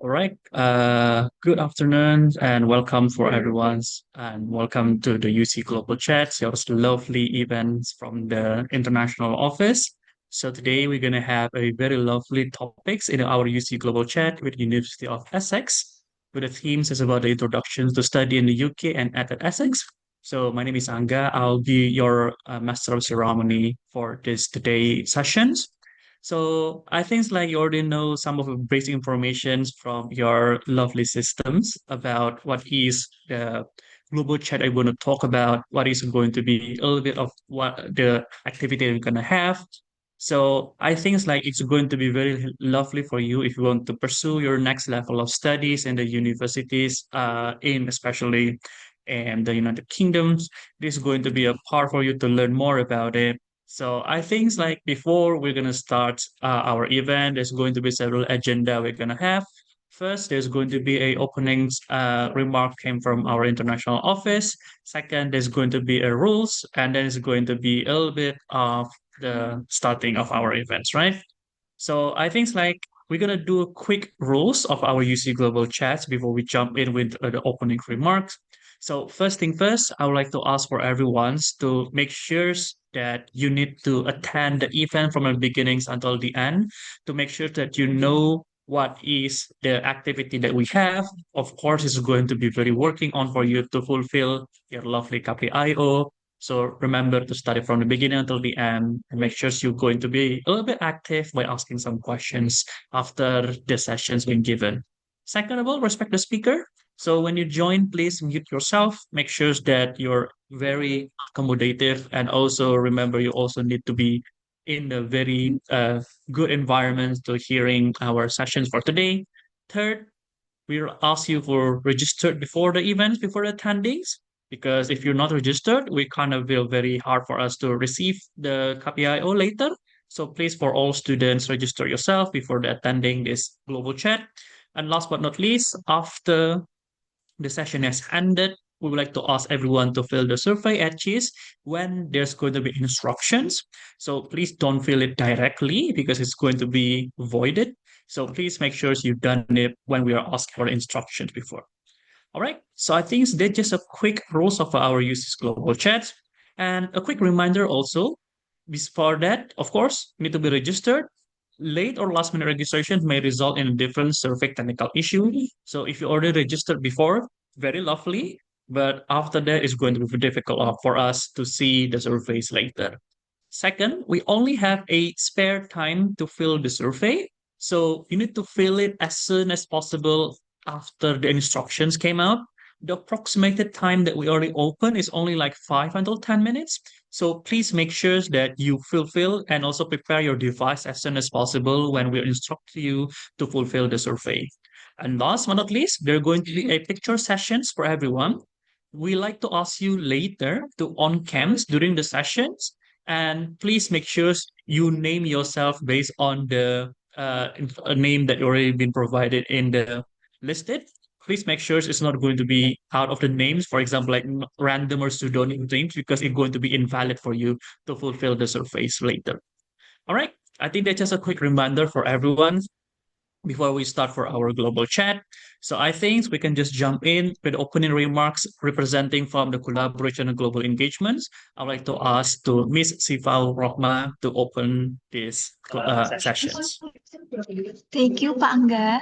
All right. Good afternoon and welcome for everyone's and welcome to the UC Global Chat, your lovely events from the international office. So today we're gonna have a very lovely topics in our UC Global Chat with University of Essex. With the themes is about the introductions to study in the UK and at Essex. So my name is Angga. I'll be your master of ceremony for this today sessions. So I think it's like you already know some of the basic informations from your lovely systems about what is the global chat I'm going to talk about, what is going to be a little bit of what the activity we're going to have. So I think it's going to be very lovely for you if you want to pursue your next level of studies in the universities, in especially in the United Kingdoms. This is going to be a part for you to learn more about it. So I think it's like before we're gonna start our event, there's going to be several agenda we're gonna have. First, there's going to be a opening remark came from our international office. Second, there's going to be a rules, and then it's going to be a little bit of the starting of our events, right? So I think it's like we're gonna do a quick rules of our UC Global chats before we jump in with the opening remarks. So first thing first, I would like to ask for everyone to make sure that you need to attend the event from the beginnings until the end to make sure that you know what is the activity that we have. Of course, it's going to be very working on for you to fulfill your lovely KPIO. So remember to study from the beginning until the end and make sure you're going to be a little bit active by asking some questions after the session's been given. Second of all, respect the speaker. So when you join, please mute yourself. Make sure that you're very accommodative, and also remember you also need to be in a very good environment to hearing our sessions for today. Third, we'll ask you for registered before the events, before the attendings, because if you're not registered, we kind of will very hard for us to receive the KPIO later. So please, for all students, register yourself before the attending this global chat. And last but not least, after the session has ended, we would like to ask everyone to fill the survey at Cheese when there's going to be instructions. So please don't fill it directly because it's going to be voided. So please make sure you've done it when we are asking for instructions before. All right. So I think that's just a quick rules of our uses global chat. And a quick reminder also, before that, of course, need to be registered. Late or last minute registration may result in a different survey technical issue. So if you already registered before, very lovely. But after that, it's going to be difficult for us to see the surveys later. Second, we only have a spare time to fill the survey. So you need to fill it as soon as possible after the instructions came out. The approximated time that we already open is only like 5 until 10 minutes. So please make sure that you fulfill and also prepare your device as soon as possible when we instruct you to fulfill the survey. And last but not least, there are going to be a picture sessions for everyone. We like to ask you later to on cams during the sessions, and please make sure you name yourself based on the a name that already been provided in the listed. Please make sure it's not going to be out of the names, for example, like random or pseudonym names, because it's going to be invalid for you to fulfill the surface later. All right. I think that's just a quick reminder for everyone before we start for our global chat. So I think we can just jump in with opening remarks representing from the collaboration and global engagements. I'd like to ask to Miss Siva Rohma to open these sessions. Thank you, Pak Angga.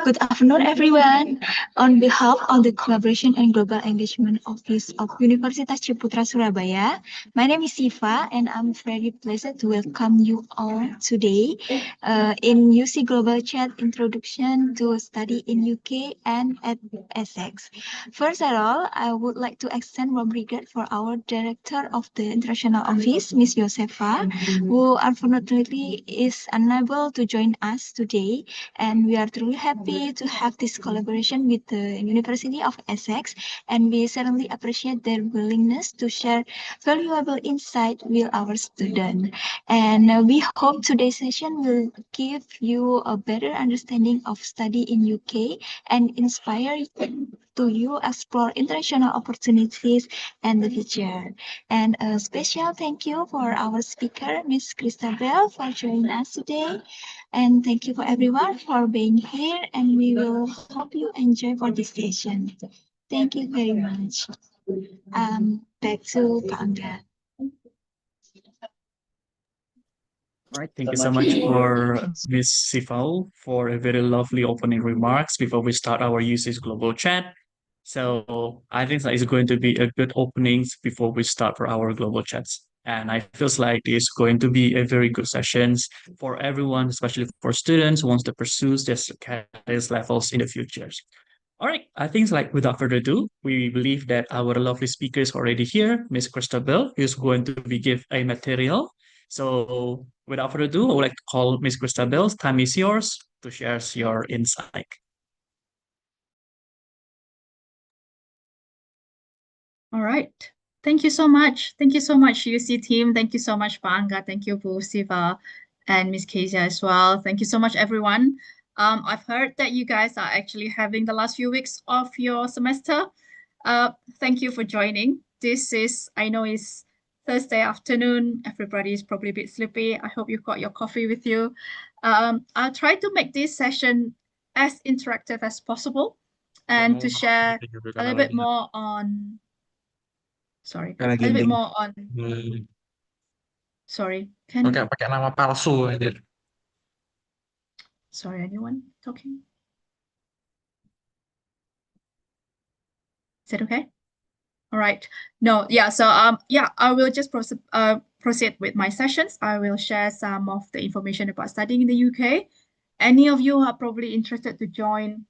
Good afternoon, everyone. On behalf of the Collaboration and Global Engagement Office of Universitas Ciputra Surabaya, my name is Siva, and I'm very pleased to welcome you all today in UC Global Chat Introduction to Study in UK and at Essex. First of all, I would like to extend warm regret for our Director of the International Office, Ms. Josefa, who unfortunately is unable to join us today. And we are truly happy to have this collaboration with the University of Essex, and we certainly appreciate their willingness to share valuable insight with our students. And we hope today's session will give you a better understanding of study in UK and inspire to you explore international opportunities and the future. And a special thank you for our speaker, Miss Christabel, for joining us today. And thank you for everyone for being here. And we will hope you enjoy for this session. Thank you very much. Back to Pak Angga. All right, thank you so much for Miss Sifal for a very lovely opening remarks before we start our usage global chat. So I think that is going to be a good openings before we start for our global chats. And I feels like it's going to be a very good sessions for everyone, especially for students who wants to pursue their careers levels in the future. All right, I think like without further ado, we believe that our lovely speaker is already here, Miss Christabel, who's going to be give a material. So without further ado, I would like to call Miss Christabel. Time is yours to share your insight. All right. Thank you so much. Thank you so much, UC team. Thank you so much, Pak Angga. Thank you, Bu Siva and Miss Kezia as well. Thank you so much, everyone. I've heard that you guys are actually having the last few weeks of your semester. Thank you for joining. I know it's Thursday afternoon. Everybody is probably a bit sleepy. I hope you've got your coffee with you. I'll try to make this session as interactive as possible and to share a little bit more on sorry, a little bit more on. Sorry, pakai nama palsu aja. Sorry, anyone talking? Is it okay? All right. No, yeah. So yeah, I will just proceed with my sessions. I will share some of the information about studying in the UK. Any of you are probably interested to join,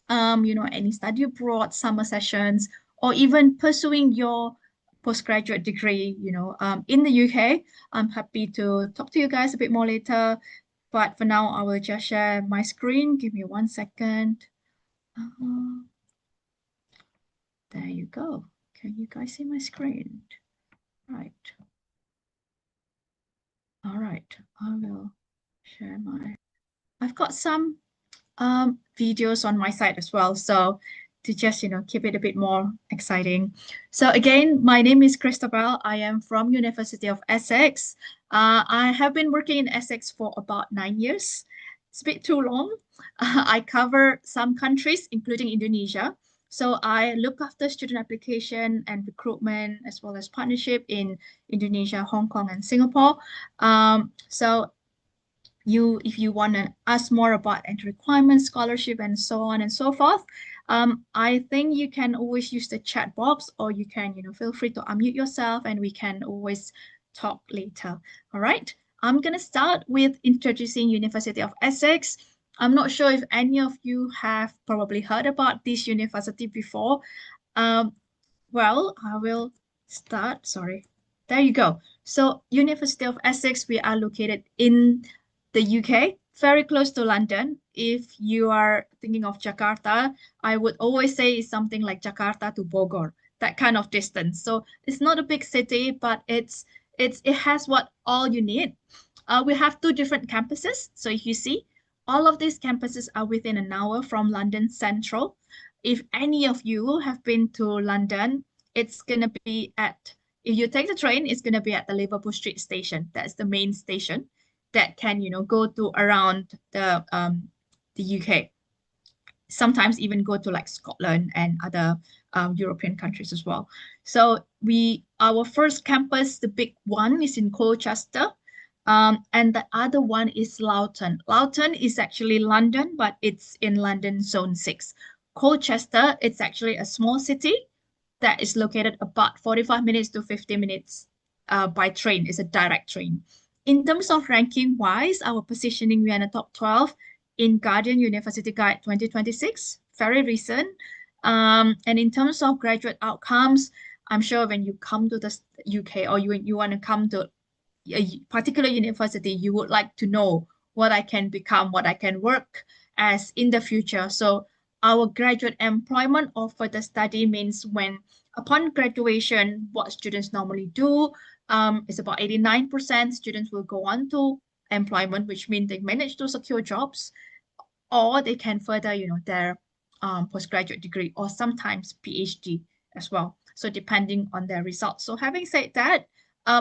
any study abroad summer sessions, or even pursuing your postgraduate degree, in the UK. I'm happy to talk to you guys a bit more later. But for now, I will just share my screen. Give me 1 second. There you go. Can you guys see my screen? Right. All right. I will share I've got some videos on my site as well. So to just, keep it a bit more exciting. So again, my name is Christabel. I am from University of Essex. I have been working in Essex for about 9 years. It's a bit too long. I cover some countries, including Indonesia. So I look after student application and recruitment, as well as partnership in Indonesia, Hong Kong, and Singapore. So if you want to ask more about entry requirements, scholarship, and so on and so forth, I think you can always use the chat box, or you can, feel free to unmute yourself and we can always talk later. All right. I'm going to start with introducing University of Essex. I'm not sure if any of you have probably heard about this university before. Well, I will start. Sorry. There you go. So University of Essex, we are located in the UK, very close to London. If you are thinking of Jakarta, I would always say it's something like Jakarta to Bogor, that kind of distance. So it's not a big city, but it has what all you need. We have 2 different campuses. So if you see, all of these campuses are within an hour from London Central. If any of you have been to London, it's going to be if you take the train, it's going to be at the Liverpool Street station. That's the main station that can, go to around the UK. Sometimes even go to like Scotland and other European countries as well. So our first campus, the big one, is in Colchester. And the other one is Loughton. Loughton is actually London, but it's in London Zone 6. Colchester, it's actually a small city that is located about 45 minutes to 50 minutes by train. It's a direct train. In terms of ranking wise, our positioning, we are in the top 12 in Guardian University Guide 2026, very recent. And in terms of graduate outcomes, I'm sure when you come to the UK, or you want to come to a particular university, you would like to know what I can become, what I can work as in the future. So our graduate employment or further study means when upon graduation, what students normally do is about 89% students will go on to employment, which means they manage to secure jobs, or they can further, their postgraduate degree or sometimes PhD as well. So depending on their results. So having said that,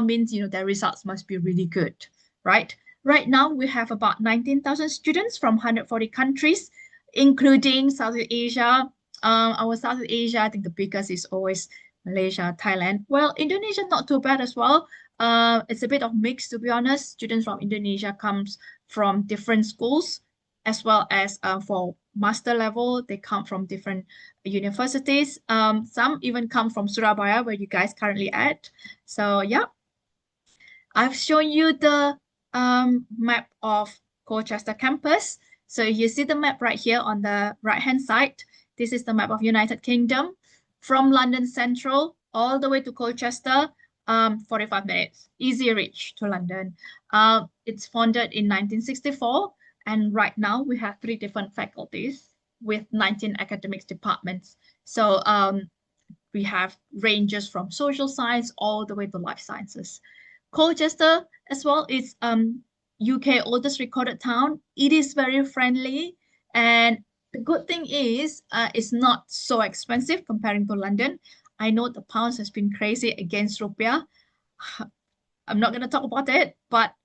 means their results must be really good, right? Right now we have about 19,000 students from 140 countries, including Southeast Asia. Our Southeast Asia, I think the biggest is always Malaysia, Thailand. Well, Indonesia not too bad as well. It's a bit of mix, to be honest. Students from Indonesia comes from different schools, as well as for master level, they come from different universities. Some even come from Surabaya, where you guys currently at. So yeah, I've shown you the map of Colchester campus. So you see the map right here on the right-hand side. This is the map of United Kingdom from London Central all the way to Colchester. 45 minutes, easy reach to London. It's founded in 1964, and right now we have 3 different faculties with 19 academic departments. So we have ranges from social science all the way to life sciences. Colchester as well is UK oldest recorded town. It is very friendly, and the good thing is it's not so expensive comparing to London. I know the pounds has been crazy against rupiah. I'm not going to talk about it, but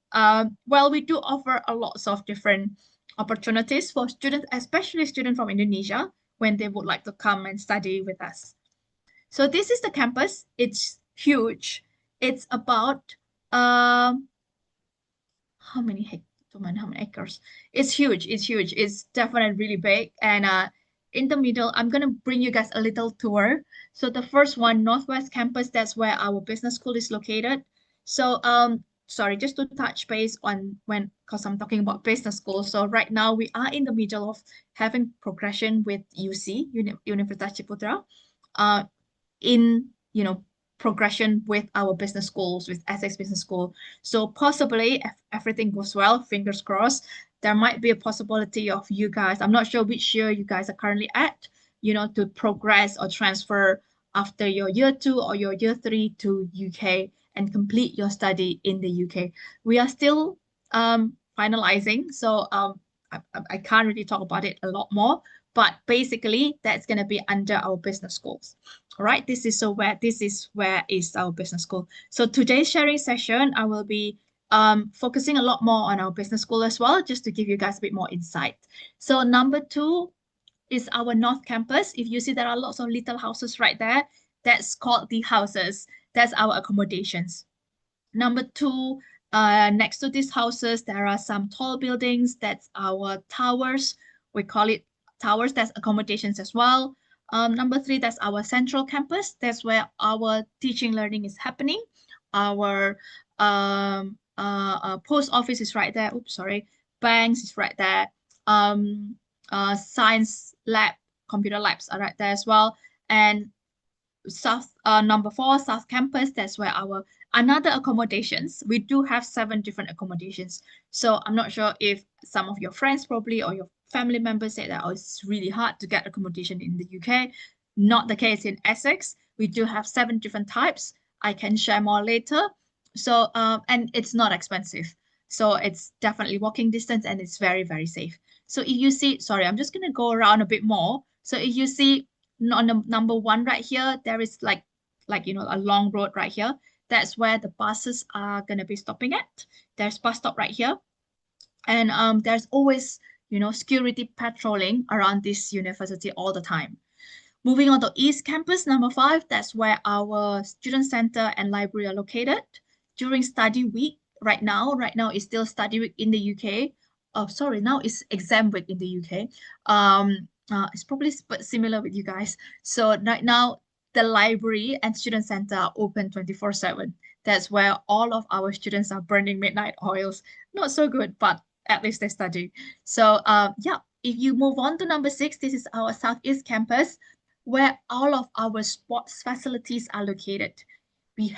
well, we do offer a lots of different opportunities for students, especially students from Indonesia, when they would like to come and study with us. So this is the campus. It's huge. It's about how many acres? It's huge. It's huge. It's definitely really big. And in the middle, I'm gonna bring you guys a little tour. So the first one, Northwest Campus, that's where our business school is located. So sorry, just to touch base on because I'm talking about business school. So right now we are in the middle of having progression with UC, Universitas Ciputra, in progression with our business schools, with Essex Business School. So possibly, if everything goes well, fingers crossed, there might be a possibility of you guys, I'm not sure which year you guys are currently at, to progress or transfer after your year 2 or your year 3 to UK and complete your study in the UK. We are still finalizing, so I can't really talk about it a lot more, but basically that's going to be under our business schools. All right, this is where is our business school. So today's sharing session, I will be focusing a lot more on our business school as well, just to give you guys a bit more insight. So number 2 is our North Campus. If you see there are lots of little houses right there, that's called the houses. That's our accommodations. Number 2, next to these houses, there are some tall buildings. That's our towers. We call it towers. That's accommodations as well. Number 3, that's our central campus. That's where our teaching learning is happening. Our post office is right there. Oops, sorry. Banks is right there. Science lab, computer labs are right there as well. And number 4, South Campus, that's where our another accommodations. We do have 7 different accommodations. So I'm not sure if some of your friends probably or your family members say that, oh, it's really hard to get accommodation in the UK. Not the case in Essex. We do have 7 different types. I can share more later. So, and it's not expensive. So it's definitely walking distance and it's very, very safe. So if you see, sorry, I'm just going to go around a bit more. So if you see on the number 1 right here, there is like a long road right here. That's where the buses are going to be stopping at. There's bus stop right here. And there's always, security patrolling around this university all the time. Moving on to East Campus, number 5, that's where our student center and library are located. During study week, right now it's still study week in the UK. Oh, sorry, now it's exam week in the UK. It's probably similar with you guys. So right now, the library and student center are open 24/7. That's where all of our students are burning midnight oils. Not so good, but at least they study. So yeah, if you move on to number 6, this is our Southeast Campus, where all of our sports facilities are located. We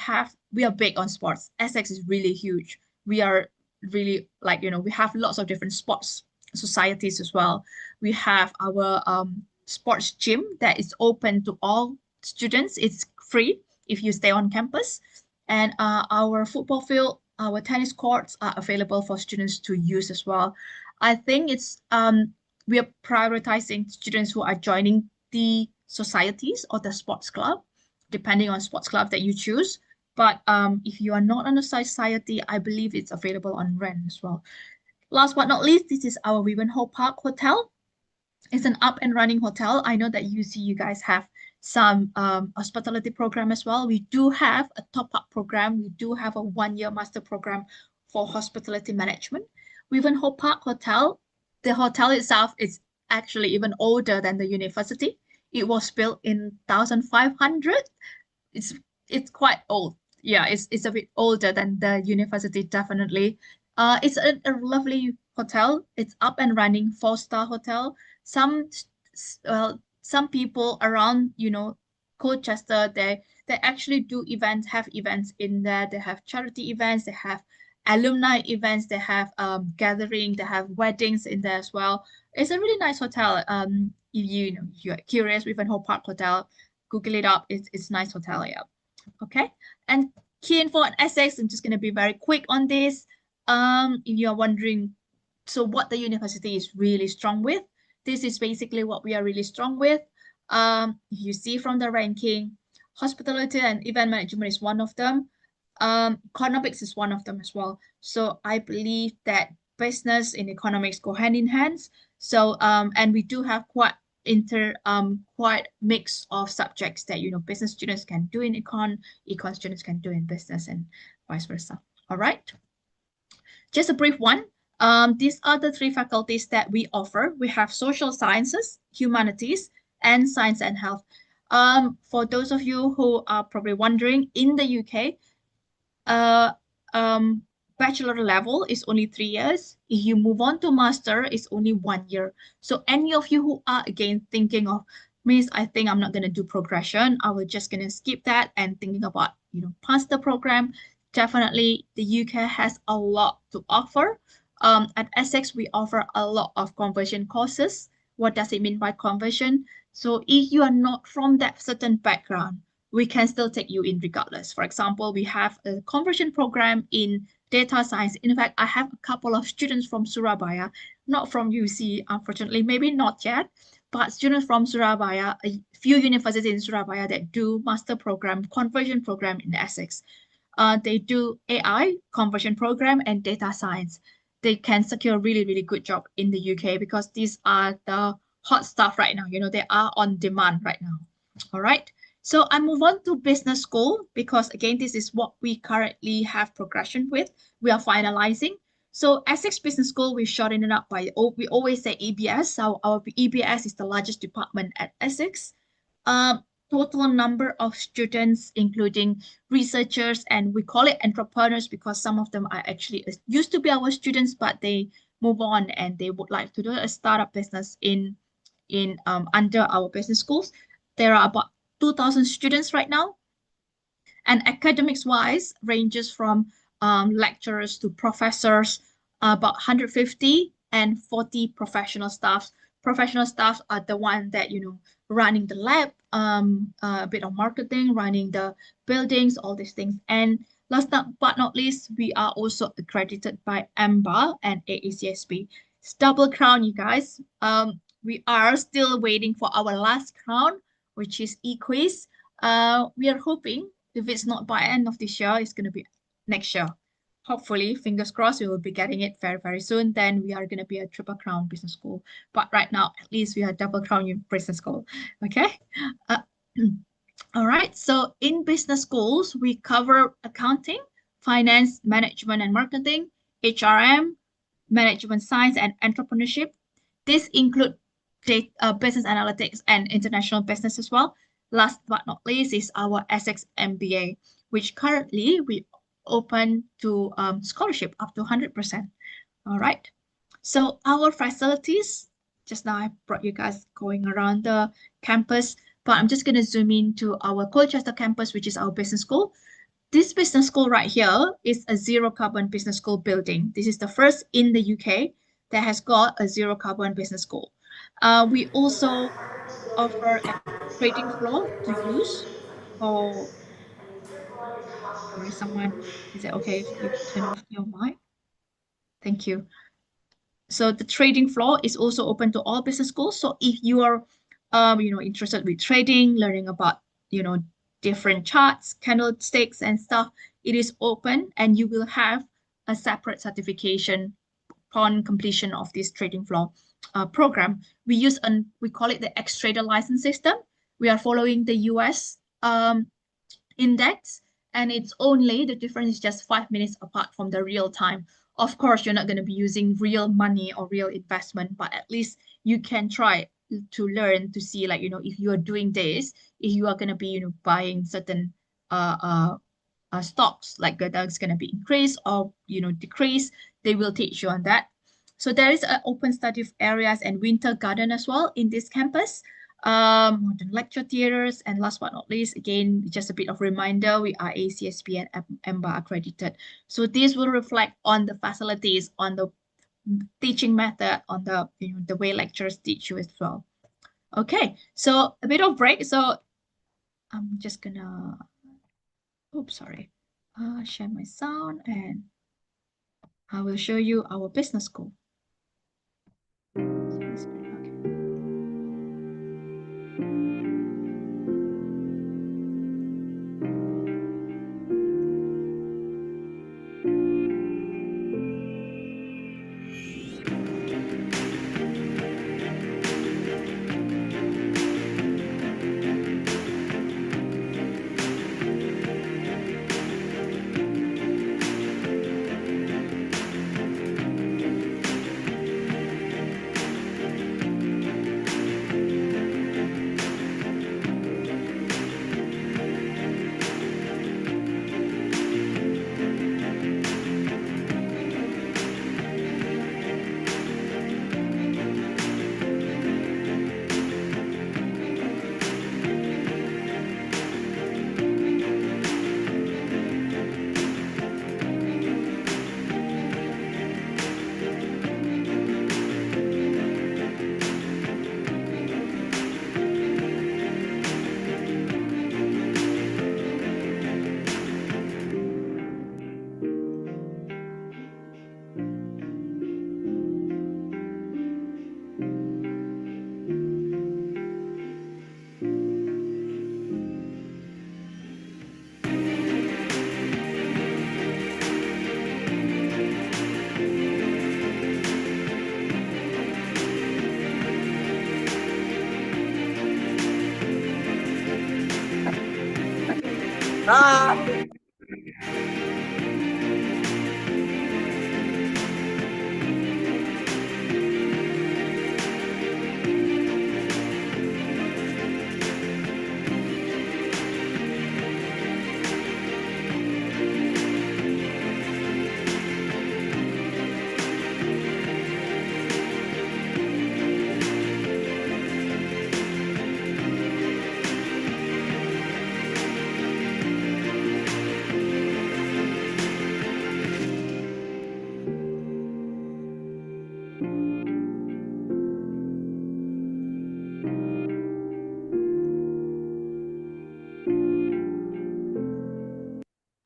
are big on sports. Essex is really huge. We are really we have lots of different sports societies as well. We have our sports gym that is open to all students. It's free if you stay on campus. And our football field, our tennis courts are available for students to use as well. I think it's we are prioritizing students who are joining the societies or the sports club, depending on sports club that you choose. But if you are not on a society, I believe it's available on rent as well. Last but not least, this is our Wivenhoe Park Hotel. It's an up and running hotel. I know that you guys have some hospitality program as well. We do have a top-up program. We do have a 1-year master program for hospitality management. Wivenhoe Park Hotel, the hotel itself is actually even older than the university. It was built in 1500. It's it's quite old. Yeah, it's a bit older than the university, definitely. It's a lovely hotel. It's up and running, 4-star hotel. Some people around, Colchester, they actually do events, have events in there. They have charity events, they have alumni events, they have gathering, they have weddings in there as well. It's a really nice hotel. If you're curious, Wivenhoe Park Hotel, Google it up. It's nice hotel, yeah. Okay. And key info on Essex, I'm just going to be very quick on this. If you are wondering, so what the university is really strong with, this is basically what we are really strong with. You see from the ranking, hospitality and event management is one of them. Economics is one of them as well. So I believe that business and economics go hand in hand. So and we do have quite mix of subjects that business students can do in econ students can do in business, and vice versa. All right. Just a brief one. These are the 3 faculties that we offer. We have social sciences, humanities, and science and health. For those of you who are probably wondering, in the UK, uh, bachelor level is only 3 years. If you move on to master, it's only 1 year. So any of you who are again thinking of, Miss, I think I'm not going to do progression, I was just going to skip that and thinking about, pass the program, definitely the UK has a lot to offer. At Essex, we offer a lot of conversion courses. What does it mean by conversion? So if you are not from that certain background, we can still take you in regardless. For example, we have a conversion program in data science. In fact, I have a couple of students from Surabaya, not from UC, unfortunately, maybe not yet, but students from Surabaya, a few universities in Surabaya that do master program, conversion program in Essex. They do AI, conversion program, and data science. They can secure a really, really good job in the UK because these are the hot stuff right now. They are on demand right now. All right. So I move on to business school because again, this is what we currently have progression with. We are finalizing. So Essex Business School, we shorten it up by, we always say EBS. So our EBS is the largest department at Essex. Total number of students, including researchers, and we call it entrepreneurs because some of them are actually used to be our students, but they move on and they would like to do a startup business in under our business schools. There are about 2,000 students right now. And academics wise ranges from lecturers to professors, about 150 and 40 professional staffs. Professional staffs are the one that, running the lab, a bit of marketing, running the buildings, all these things. And last but not least, we are also accredited by EMBA and AACSB. It's double crown, you guys. We are still waiting for our last crown, which is EQuiz. We are hoping if it's not by end of this year, it's going to be next year. Hopefully, fingers crossed, we will be getting it very, very soon. Then we are going to be a triple crown business school. But right now, at least we are double crown business school. Okay. Uh, all right. So in business schools, we cover accounting, finance, management, and marketing, HRM, management science, and entrepreneurship. This include business analytics and international business as well. Last but not least is our Essex MBA, which currently we open to scholarship up to 100%. All right. So our facilities, just now I brought you guys going around the campus, but I'm just going to zoom into our Colchester campus, which is our business school. This business school right here is a zero carbon business school building. This is the first in the UK that has got a zero carbon business school. We also offer a trading floor to use for, sorry, someone, is it okay if you turn off your mic? Thank you. So the trading floor is also open to all business schools. So if you are, interested with trading, learning about, different charts, candlesticks and stuff, it is open and you will have a separate certification upon completion of this trading floor program. We call it the X-Trader license system. We are following the US index, and it's only the difference is just 5 minutes apart from the real time. Of course, you're not going to be using real money or real investment, but at least you can try to learn to see, like, if you are doing this, if you are going to be, buying certain uh, uh, stocks, like that's going to be increased or, decrease, they will teach you on that. So there is an open study areas and winter garden as well in this campus, modern lecture theaters, and last but not least, again, just a bit of reminder, we are ACSP and EMBA accredited. So this will reflect on the facilities, on the teaching method, on the the way lecturers teach you as well. Okay, so a bit of break. So I'm just gonna, oops, sorry, share my sound and I will show you our business school.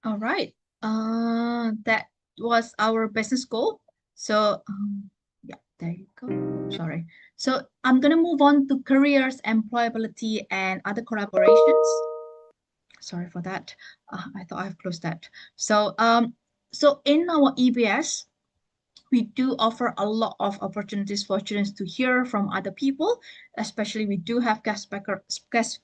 All right. That was our business goal. So, yeah, there you go. Sorry. So I'm gonna move on to careers, employability, and other collaborations. Sorry for that. I thought I've closed that. So in our EBS, we do offer a lot of opportunities for students to hear from other people, especially we do have guest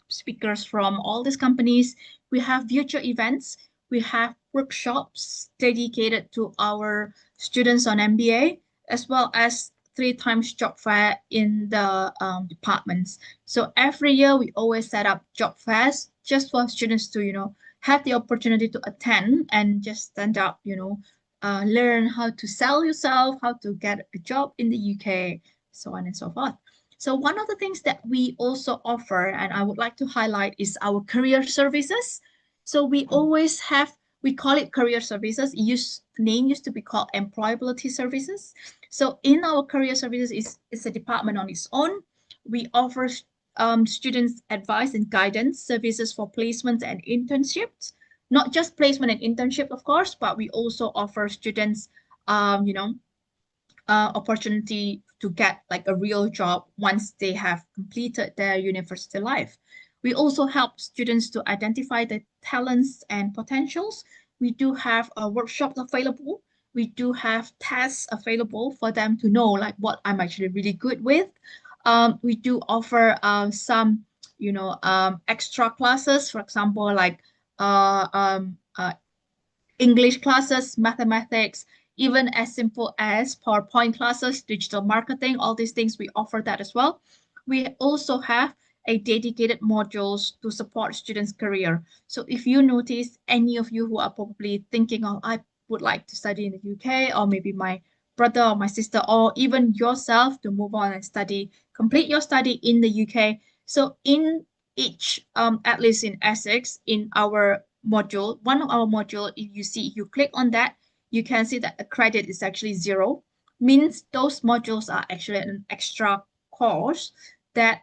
speakers from all these companies. We have virtual events. We have workshops dedicated to our students on MBA, as well as 3 times job fair in the departments. So every year we always set up job fairs just for students to, have the opportunity to attend and just stand up, learn how to sell yourself, how to get a job in the UK, so on and so forth. So one of the things that we also offer, and I would like to highlight, is our career services. So we always have, we call it career services. Name used to be called employability services. So in our career services, it's a department on its own. We offer students advice and guidance services for placements and internships, not just placement and internship, of course, but we also offer students, opportunity to get like a real job once they have completed their university life. We also help students to identify their talents and potentials. We do have workshops available. We do have tests available for them to know like what I'm actually really good with. We do offer some, extra classes, for example, like uh, um, uh, English classes, mathematics, even as simple as PowerPoint classes, digital marketing, all these things, we offer that as well. We also have a dedicated modules to support students' career. So if you notice any of you who are probably thinking, oh, I would like to study in the UK, or maybe my brother or my sister, or even yourself to move on and study, complete your study in the UK. So in each, at least in Essex, in our module, one of our module, if you see, you click on that, you can see that the credit is actually 0, means those modules are actually an extra course that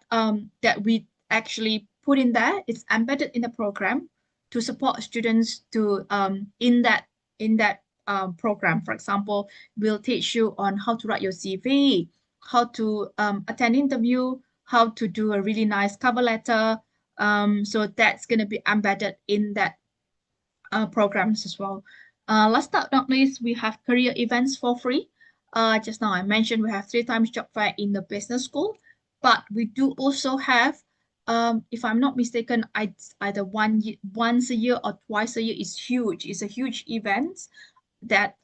we actually put in there. It's embedded in the program to support students to in that program. For example, we'll teach you on how to write your CV, how to attend interview, how to do a really nice cover letter. So that's going to be embedded in that programs as well. Last but not least, we have career events for free. Just now I mentioned we have 3 times job fair in the business school, but we do also have, if I'm not mistaken, either once a year or twice a year is huge. It's a huge event that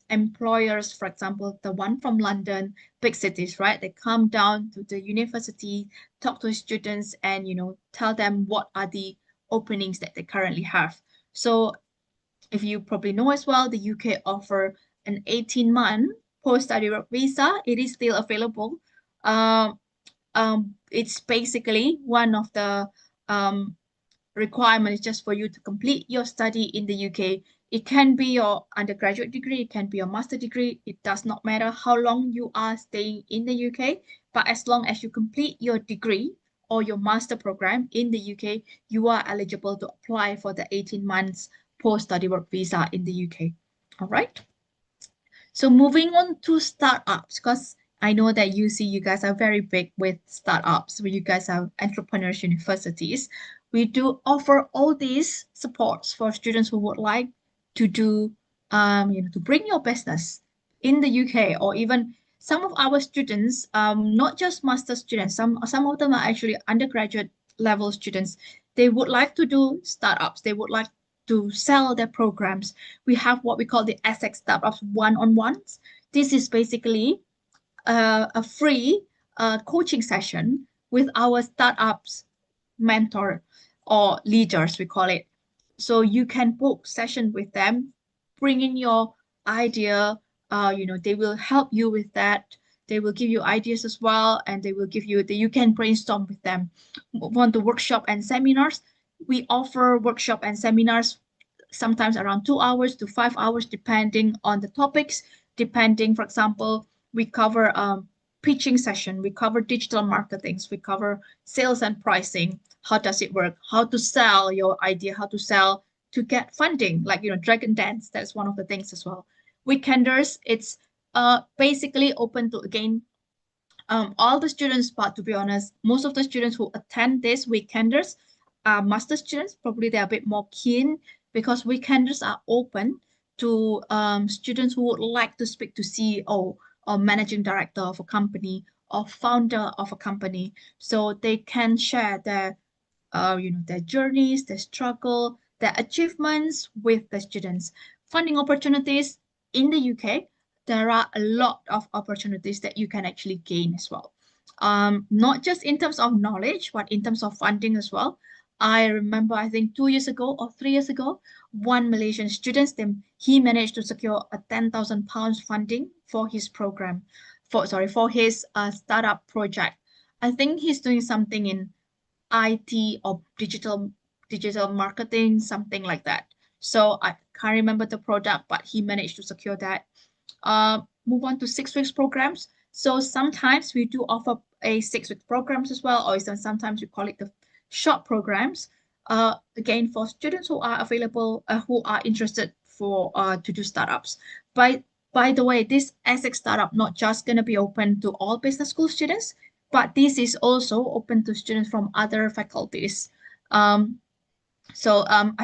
employers, for example, the one from London, big cities, right? They come down to the university, talk to students, and tell them what are the openings that they currently have. So if you probably know as well, the UK offer an 18-month post-study work visa. It is still available. Um, it's basically one of the requirement is just for you to complete your study in the UK. It can be your undergraduate degree, it can be your master degree. It does not matter how long you are staying in the UK, but as long as you complete your degree or your master program in the UK, you are eligible to apply for the 18 months post-study work visa in the UK. All right. So moving on to startups, because I know that you guys are very big with startups, where you guys are entrepreneurs universities. We do offer all these supports for students who would like to do, to bring your business in the UK, or even some of our students, not just master students, some of them are actually undergraduate level students. They would like to do startups. They would like to sell their programs. We have what we call the Essex Startups one-on-ones. This is basically a free coaching session with our startups mentor or leaders, we call it. So you can book session with them, bring in your idea. They will help you with that. They will give you ideas as well, and they will give you you can brainstorm with them. Move on to workshop and seminars. We offer workshop and seminars sometimes around 2 hours to 5 hours, depending on the topics. Depending, for example, we cover pitching session, we cover digital marketings, we cover sales and pricing. How does it work? How to sell your idea? How to sell to get funding? Like Dragon Dance. That's one of the things as well. Weekenders, it's basically open to again all the students, but to be honest, most of the students who attend this weekenders are master students. Probably they're a bit more keen because weekenders are open to students who would like to speak to CEO or managing director of a company or founder of a company, so they can share their journeys, their struggle, their achievements with the students. Funding opportunities in the UK, there are a lot of opportunities that you can actually gain as well. Not just in terms of knowledge, but in terms of funding as well. I remember, I think 2 years ago or 3 years ago, one Malaysian student, he managed to secure a £10,000 funding for his program, for his startup project. I think he's doing something in IT or digital marketing, something like that. So I can't remember the product, but he managed to secure that. Move on to 6 weeks programs. So sometimes we do offer a 6 week programs as well, or sometimes we call it the short programs. Again, for students who are available, who are interested for to do startups. By by the way, this Essex startup not just going to be open to all business school students, but this is also open to students from other faculties. I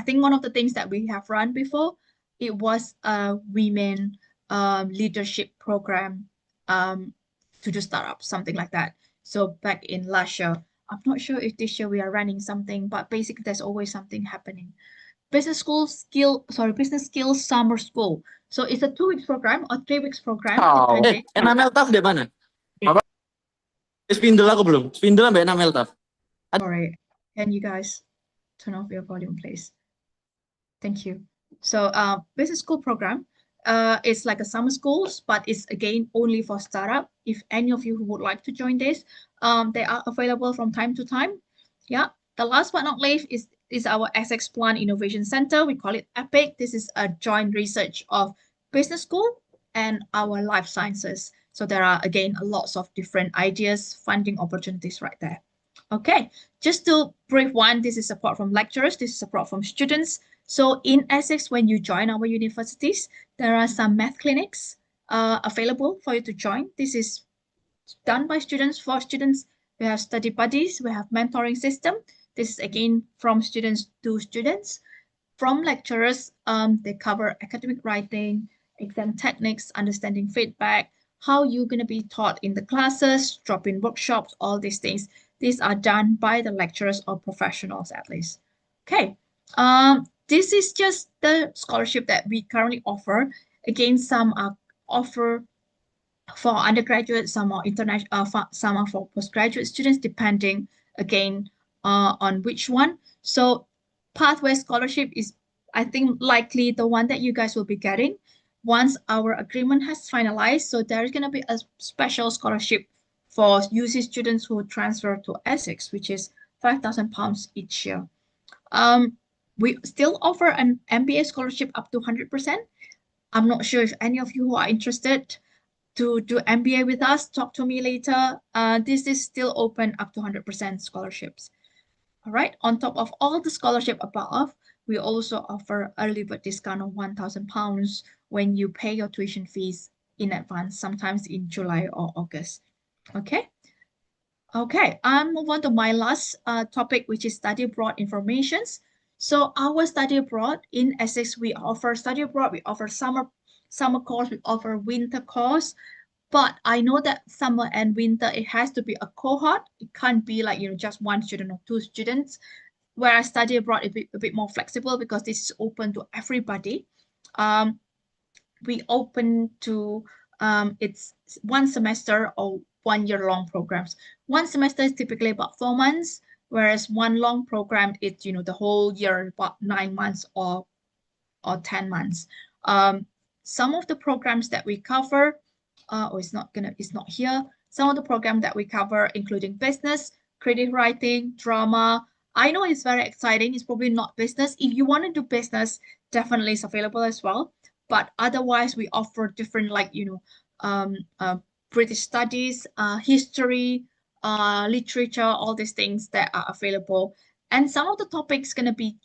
think one of the things that we have run before, it was a women leadership program to do startups, something like that. So back in last year, I'm not sure if this year we are running something, but basically there's always something happening. Business skills summer school. So it's a 2 weeks program or 3 weeks program, depending. Enamel taf di mana? Apa? Spindle aku belum. Spindle sampai enamel taf. Sorry, can you guys turn off your volume, please? Thank you. So business school program, it's like a summer schools, but it's again only for startup. If any of you who would like to join this, they are available from time to time. Yeah. The last but not least is our Essex Plant Innovation Center. We call it EPIC. This is a joint research of business school and our life sciences. So there are again lots of different ideas, funding opportunities right there. Okay, just to brief one, this is support from lecturers, this is support from students. So in Essex, when you join our universities, there are some math clinics available for you to join. This is done by students for students. We have study buddies, we have mentoring system. This is again from students to students. From lecturers, they cover academic writing, exam techniques, understanding feedback, how you're going to be taught in the classes, drop-in workshops, all these things. These are done by the lecturers or professionals at least. Okay, this is just the scholarship that we currently offer. Again, some are offer for undergraduate, some are international, some are for postgraduate students, depending again on which one. So pathway scholarship is, I think, likely the one that you guys will be getting once our agreement has finalized. So there's going to be a special scholarship for UC students who transfer to Essex, which is £5,000 each year. We still offer an MBA scholarship up to 100%. I'm not sure if any of you who are interested to do MBA with us, talk to me later. This is still open up to 100% scholarships. All right, on top of all the scholarship above, we also offer early bird discount of £1,000 when you pay your tuition fees in advance, sometimes in July or August. Okay. Okay, I'll move on to my last topic, which is study abroad informations. So our study abroad in Essex, we offer study abroad, we offer summer course, we offer winter course. But I know that summer and winter, it has to be a cohort. It can't be like, just one student or two students. Whereas study abroad is a bit more flexible because this is open to everybody. We open to, it's 1 semester or 1 year long programs. 1 semester is typically about 4 months, whereas one long program is, the whole year, about 9 months or 10 months. Some of the programs that we cover, it's not here. Some of the programs that we cover, including business, creative writing, drama. I know it's very exciting. It's probably not business. If you want to do business, definitely it's available as well. But otherwise, we offer different, like, British studies, history, literature, all these things that are available. And some of the topics going to be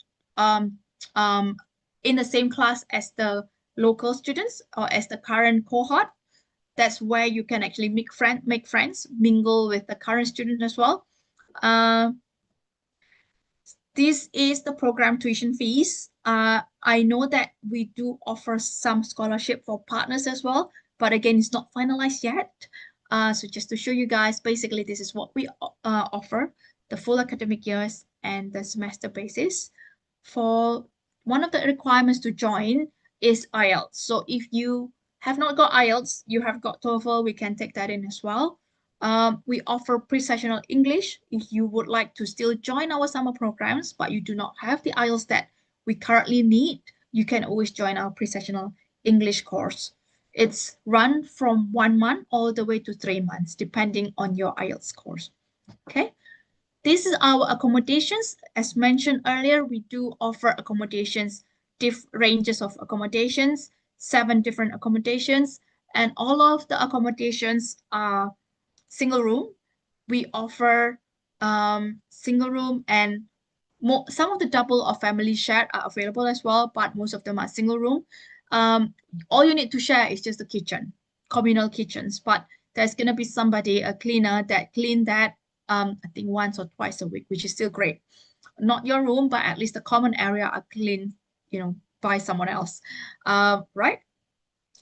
in the same class as the local students or as the current cohort. That's where you can actually make friends, mingle with the current student as well. This is the program tuition fees. I know that we do offer some scholarship for partners as well, but again, it's not finalized yet. So just to show you guys, basically, this is what we offer, the full academic years and the semester basis. For one of the requirements to join is IELTS. So if you have not got IELTS, you have got TOEFL, we can take that in as well. We offer pre-sessional English. If you would like to still join our summer programs, but you do not have the IELTS that we currently need, you can always join our pre-sessional English course. It's run from 1 month all the way to 3 months, depending on your IELTS course. Okay. This is our accommodations. As mentioned earlier, we do offer accommodations, ranges of accommodations, 7 different accommodations, and all of the accommodations are single room. We offer single room, and some of the double or family shared are available as well, but most of them are single room. all you need to share is just the kitchen, communal kitchens, but there's going to be somebody, a cleaner that clean that, I think once or twice a week, which is still great. Not your room, but at least the common area are clean, by someone else, right?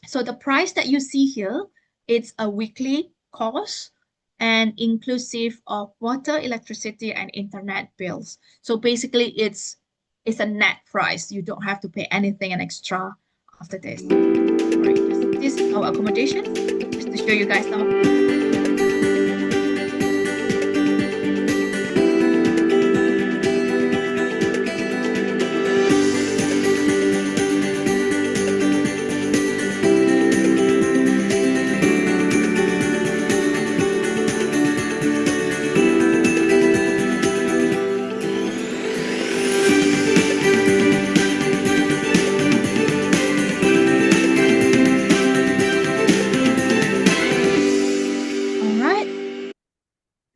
So the price that you see here, it's a weekly cost and inclusive of water, electricity, and internet bills. So basically it's a net price. You don't have to pay anything an extra after this. Right. This is our accommodation, just to show you guys some of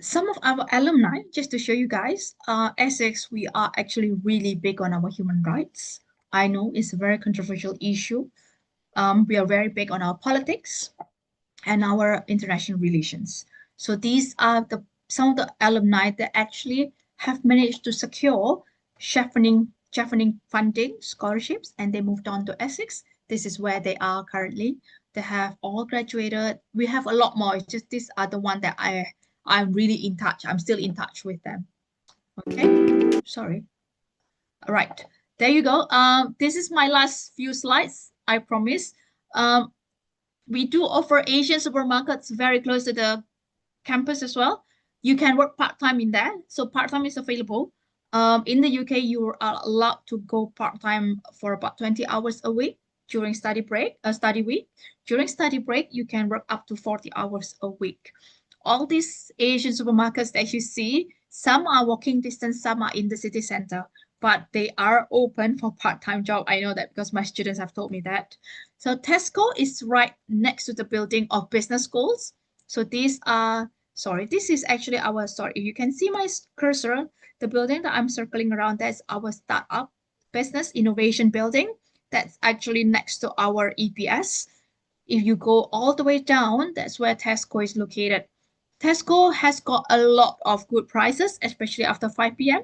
some of our alumni, just to show you guys, Essex, we are actually really big on our human rights. I know it's a very controversial issue. We are very big on our politics and our international relations. So these are some of the alumni that actually have managed to secure chevening funding scholarships, and they moved on to Essex. This is where they are currently. They have all graduated. We have a lot more. It's just these are the one that I'm really in touch. I'm still in touch with them. Okay, sorry. All right, there you go. This is my last few slides, I promise. We do offer Asian supermarkets very close to the campus as well. You can work part-time in there. So part-time is available. In the UK, you are allowed to go part-time for about 20 hours a week during study week. During study break, you can work up to 40 hours a week. All these Asian supermarkets that you see, some are walking distance, some are in the city center, but they are open for part-time job. I know that because my students have told me that. So Tesco is right next to the building of business schools. So these are, this is actually our, you can see my cursor, the building that I'm circling around, that's our startup business innovation building. That's actually next to our EPS. If you go all the way down, that's where Tesco is located. Tesco has got a lot of good prices, especially after 5 p.m.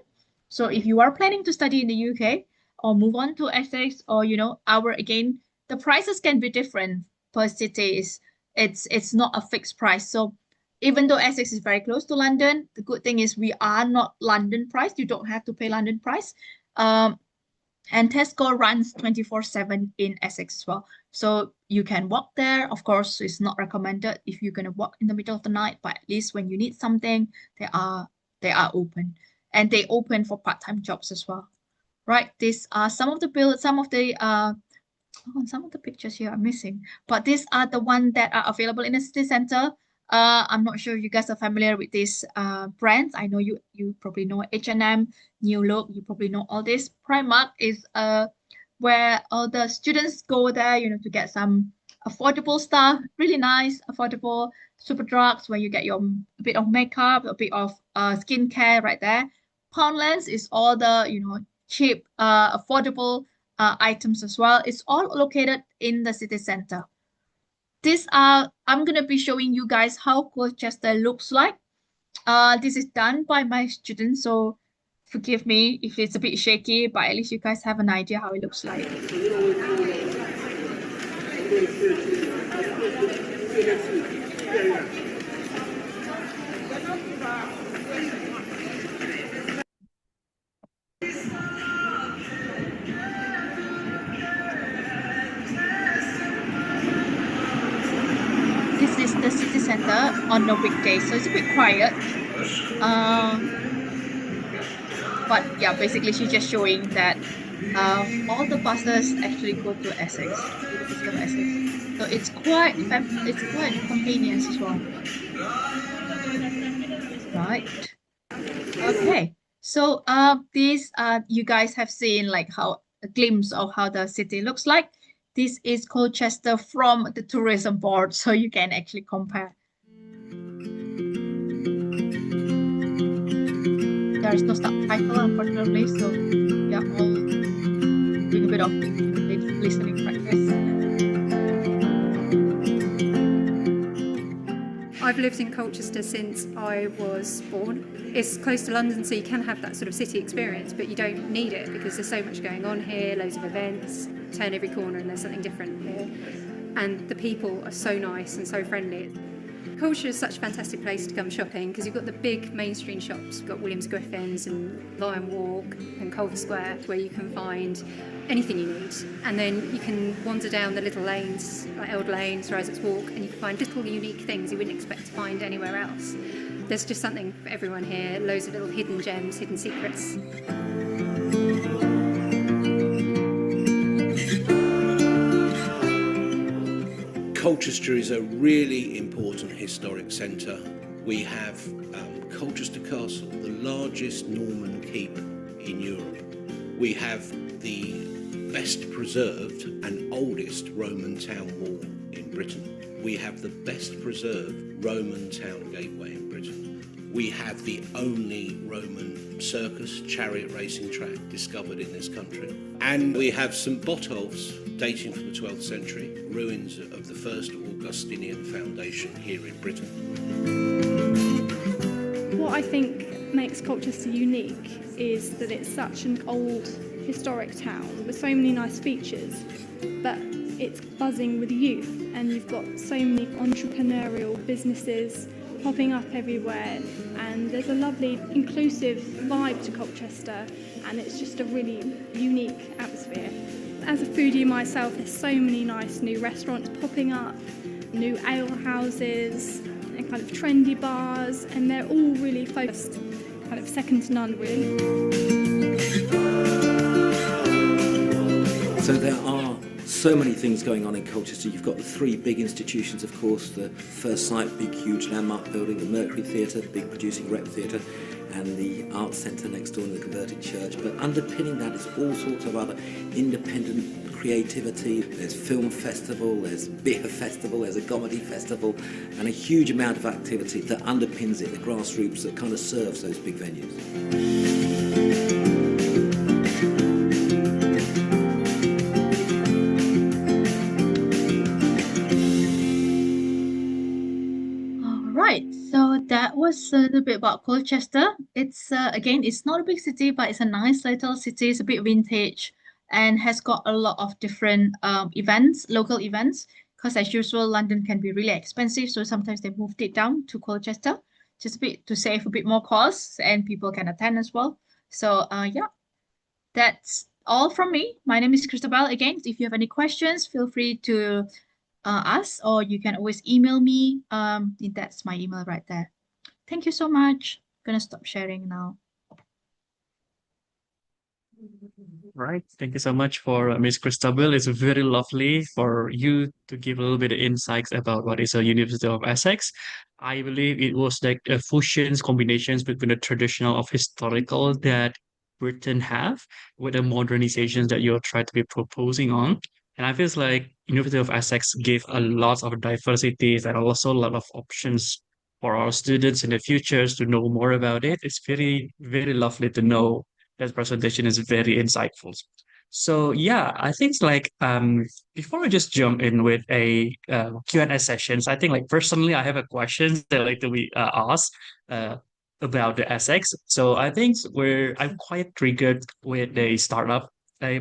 So if you are planning to study in the UK or move on to Essex, or again, the prices can be different per city. It's not a fixed price. So even though Essex is very close to London, the good thing is we are not London price. You don't have to pay London price. And Tesco runs 24/7 in Essex as well. So you can walk there. Of course, it's not recommended if you're going to walk in the middle of the night, but at least when you need something, they are open. And they open for part-time jobs as well. Right? These are some of the pictures here are missing, but these are the ones that are available in the city center. I'm not sure if you guys are familiar with these brands. I know you probably know H&M, New Look. You probably know all this. Primark is where all the students go there, to get some affordable stuff, really nice, affordable Superdrugs where you get a bit of makeup, a bit of skincare right there. Poundlands is all the cheap, affordable items as well. It's all located in the city center. I'm going to be showing you guys how Colchester looks like. This is done by my students, so forgive me if it's a bit shaky, but at least you guys have an idea how it looks like. This is the city center on the weekdays, so it's a bit quiet. But yeah, basically she's just showing that all the buses actually go to Essex, So it's quite convenient as well. Right. Okay. So these you guys have seen like how a glimpse of how the city looks like. This is Colchester from the tourism board, so you can actually compare. There is no subtitle, unfortunately, so we are all doing a bit of listening practice. I've lived in Colchester since I was born. It's close to London, so you can have that sort of city experience, but you don't need it because there's so much going on here, loads of events, turn every corner and there's something different here. And the people are so nice and so friendly. Colchester is such a fantastic place to come shopping because you've got the big mainstream shops. You've got Williams Griffins and Lion Walk and Culver Square where you can find anything you need. And then you can wander down the little lanes like Eld Lane, Sir Isaac's Walk, and you can find little unique things you wouldn't expect to find anywhere else. There's just something for everyone here, loads of little hidden gems, hidden secrets. Colchester is a really important historic centre. We have Colchester Castle, the largest Norman keep in Europe. We have the best preserved and oldest Roman town wall in Britain. We have the best preserved Roman town gateway in Britain. We have the only Roman circus chariot racing track discovered in this country. And we have St Botolph's, dating from the 12th century, ruins of the first Augustinian foundation here in Britain. What I think makes Colchester unique is that it's such an old historic town with so many nice features, but it's buzzing with youth, and you've got so many entrepreneurial businesses popping up everywhere, and there's a lovely inclusive vibe to Colchester, and it's just a really unique atmosphere. As a foodie myself, there's so many nice new restaurants popping up, new ale houses and kind of trendy bars, and they're all really focused, kind of second to none really. So there are so many things going on in Colchester. You've got the three big institutions, of course, the First Sight, big huge landmark building, the Mercury Theatre, the big producing rep theatre, and the Arts Centre next door in the converted church. But underpinning that is all sorts of other independent creativity. There's film festival, there's beer festival, there's a comedy festival, and a huge amount of activity that underpins it, the grassroots that kind of serves those big venues. So that was a little bit about Colchester. It's again, it's not a big city, but it's a nice little city. It's a bit vintage and has got a lot of different events, local events. Because as usual, London can be really expensive, so sometimes they moved it down to Colchester, just a bit to save a bit more costs, and people can attend as well. So yeah, that's all from me. My name is Christabel. Again, if you have any questions, feel free to us, or you can always email me. That's my email right there. Thank you so much. I'm gonna stop sharing now. Right. Thank you so much for Ms. Christabel. It's very lovely for you to give a little bit of insights about what is a University of Essex. I believe it was like a fusions, combinations between the traditional of historical that Britain have with the modernizations that you're trying to be proposing on. And I feel like University of Essex gave a lot of diversity and also a lot of options for our students in the futures to know more about it. It's very, very lovely to know that presentation is very insightful. So yeah, I think it's like before we just jump in with a Q&A sessions, I think like personally I have a question that like to be asked about the Essex. So I think I'm quite triggered with the startup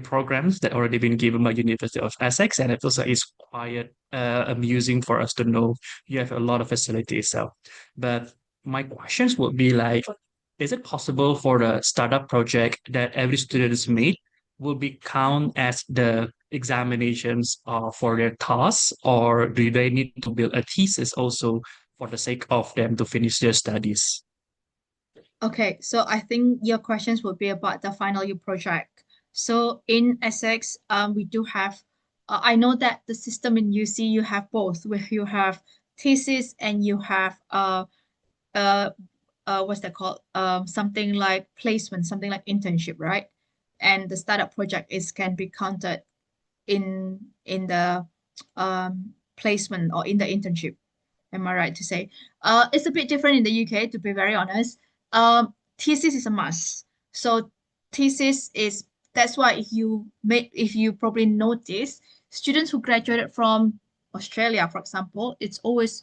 programs that already been given by University of Essex, and it also is quite amusing for us to know you have a lot of facilities. So, but my questions would be like, is it possible for the startup project that every students meet will be count as the examinations for their tasks, or do they need to build a thesis also for the sake of them to finish their studies? Okay, so I think your questions would be about the final year project. So in Essex, we do have, I know that the system in UC, you have both, where you have thesis and you have, what's that called? Something like placement, something like internship, right? And the startup project can be counted in the placement or in the internship. Am I right to say? It's a bit different in the UK, to be very honest. Thesis is a must. So thesis is, that's why if you probably notice, students who graduated from Australia, for example, it's always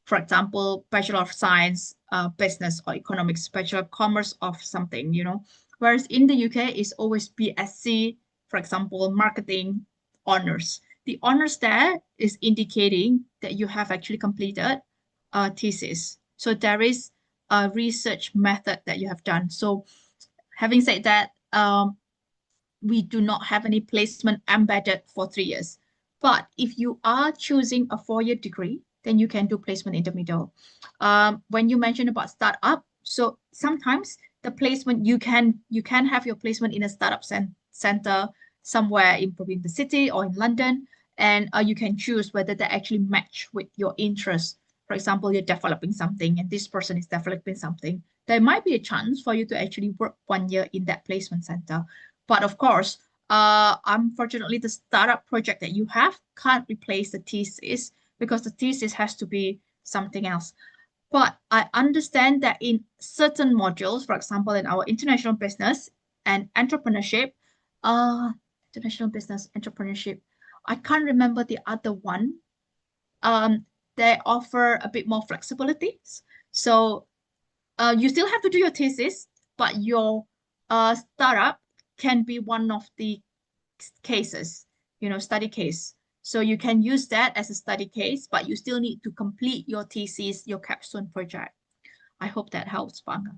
for example, Bachelor of Science, Business or Economics, Bachelor of Commerce of something, you know. Whereas in the UK, it's always BSc, for example, Marketing Honors. The honors there is indicating that you have actually completed a thesis. So there is a research method that you have done. So having said that, we do not have any placement embedded for 3 years. But if you are choosing a 4-year degree, then you can do placement in the middle. When you mentioned about startup, so sometimes the placement you can have your placement in a startup center somewhere in probably in the city or in London, and you can choose whether they actually match with your interests. For example, you're developing something and this person is developing something. There might be a chance for you to actually work 1 year in that placement center. But of course, unfortunately, the startup project that you have can't replace the thesis because the thesis has to be something else. But I understand that in certain modules, for example, in our international business and entrepreneurship, international business, entrepreneurship, I can't remember the other one. They offer a bit more flexibility. So you still have to do your thesis, but your startup can be one of the cases, you know, study case. So you can use that as a study case, but you still need to complete your thesis, your capstone project. I hope that helps, Banga.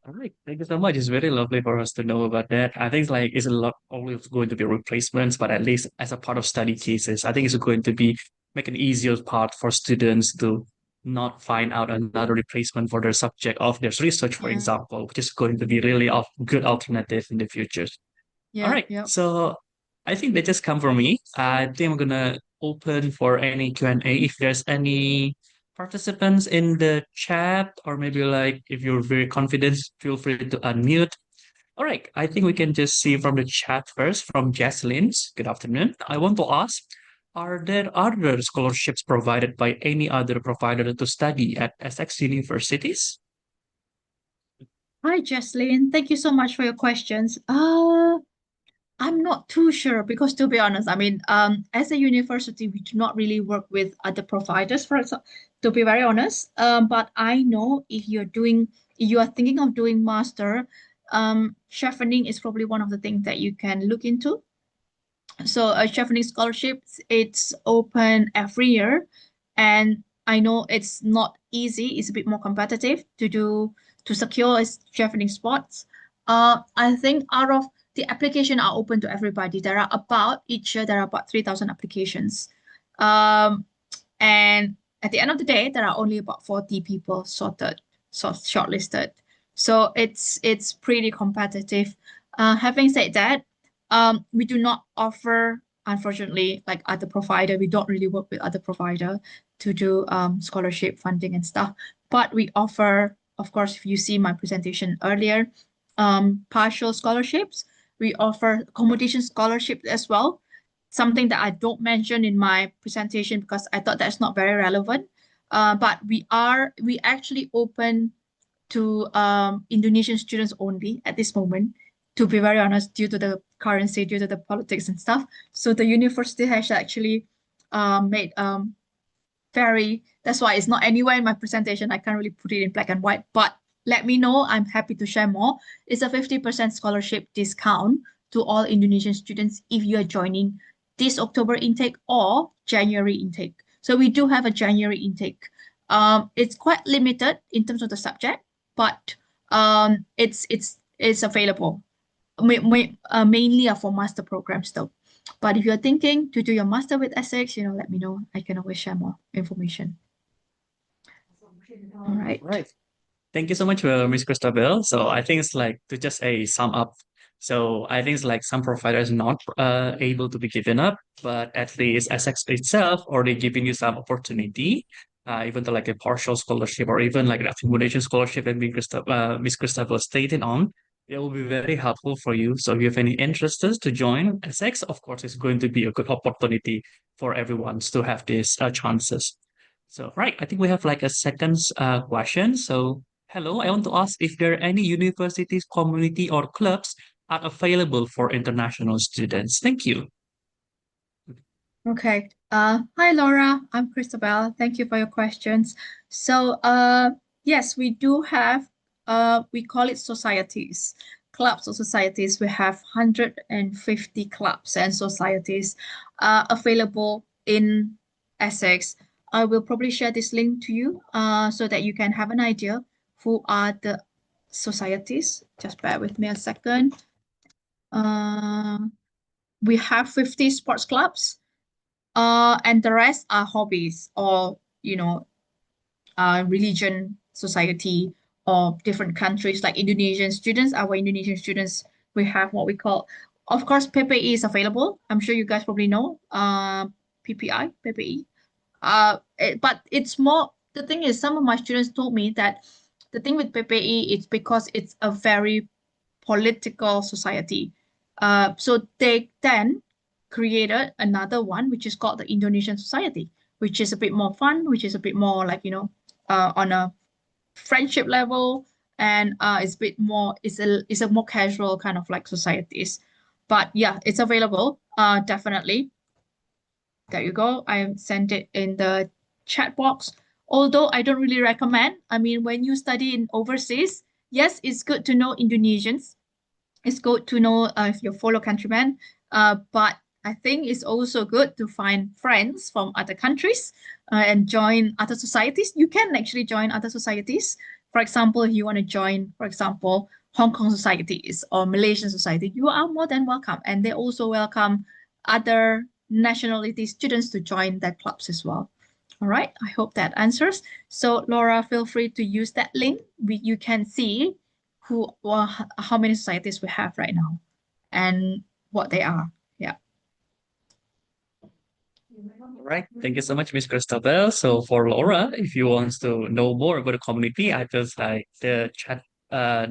All right, thank you so much. It's very lovely for us to know about that. I think like it's a lot always going to be replacements, but at least as a part of study cases, I think it's going to be make an easier part for students to not find out another replacement for their subject of their research, for Yeah. example, which is going to be really a good alternative in the future. All right, Yeah. so I think that just come from me. I think I'm gonna open for any Q&A if there's any participants in the chat, or maybe like if you're very confident, feel free to unmute. All right, I think we can just see from the chat first from Jaslyn's. Good afternoon. I want to ask, are there other scholarships provided by any other provider to study at Essex universities? Hi, Jesslyn. Thank you so much for your questions. I'm not too sure because to be honest, I mean, as a university, we do not really work with other providers, for example, to be very honest. But I know if you are thinking of doing master, chevening is probably one of the things that you can look into. So a chevening scholarship, it's open every year. And I know it's not easy, it's a bit more competitive to secure chevening spots. I think out of the application are open to everybody. There are about 3,000 applications. And at the end of the day, there are only about 40 people shortlisted. So it's pretty competitive. Having said that, we do not offer, unfortunately, like other provider. We don't really work with other provider to do scholarship funding and stuff. But we offer, of course, if you see my presentation earlier, partial scholarships. We offer accommodation scholarship as well, something that I don't mention in my presentation because I thought that's not very relevant. But we actually open to Indonesian students only at this moment, to be very honest, due to the currency, due to the politics and stuff. So the university has actually made that's why it's not anywhere in my presentation. I can't really put it in black and white, but let me know. I'm happy to share more. It's a 50% scholarship discount to all Indonesian students if you are joining this October intake or January intake. So we do have a January intake. It's quite limited in terms of the subject, but it's available. Mainly are for master programs though. But if you're thinking to do your master with Essex, let me know. I can always share more information. All right. Right. Thank you so much, Ms. Christabel. So I think it's like to just a sum up. So I think it's like some providers not able to be given up, but at least Essex itself already giving you some opportunity, even to like a partial scholarship or even like an accommodation scholarship that Ms. Christabel stated on. It will be very helpful for you. So if you have any interests to join Essex, of course, it's going to be a good opportunity for everyone to have these chances. So, right, I think we have like a second question. So, hello, I want to ask if there are any universities, community, or clubs are available for international students. Thank you. Okay. Hi Laura, I'm Christabel. Thank you for your questions. So, yes, we do have, we call it societies, clubs or societies. We have 150 clubs and societies available in Essex. I will probably share this link to you so that you can have an idea who are the societies. Just bear with me a second. Uh, we have 50 sports clubs, and the rest are hobbies or, religion society or different countries like Indonesian students. Our Indonesian students, we have what we call, of course, PPE is available. I'm sure you guys probably know, PPI, PPE. But it's more, the thing is, some of my students told me that the thing with PPE is because it's a very political society. So they then created another one, which is called the Indonesian Society, which is a bit more fun, which is a bit more like, on a friendship level, and it's a bit more, it's a more casual kind of like societies. But yeah, it's available. Definitely. There you go. I sent it in the chat box. Although I don't really recommend. I mean, when you study in overseas, yes, it's good to know Indonesians. It's good to know your fellow countrymen. But I think it's also good to find friends from other countries and join other societies. You can actually join other societies. For example, if you want to join, for example, Hong Kong societies or Malaysian society, you are more than welcome. And they also welcome other nationality students to join their clubs as well. All right, I hope that answers. So Laura, feel free to use that link. You can see how many societies we have right now and what they are. Yeah. All right. Thank you so much, Miss Christabel. So for Laura, if you want to know more about the community, I just like the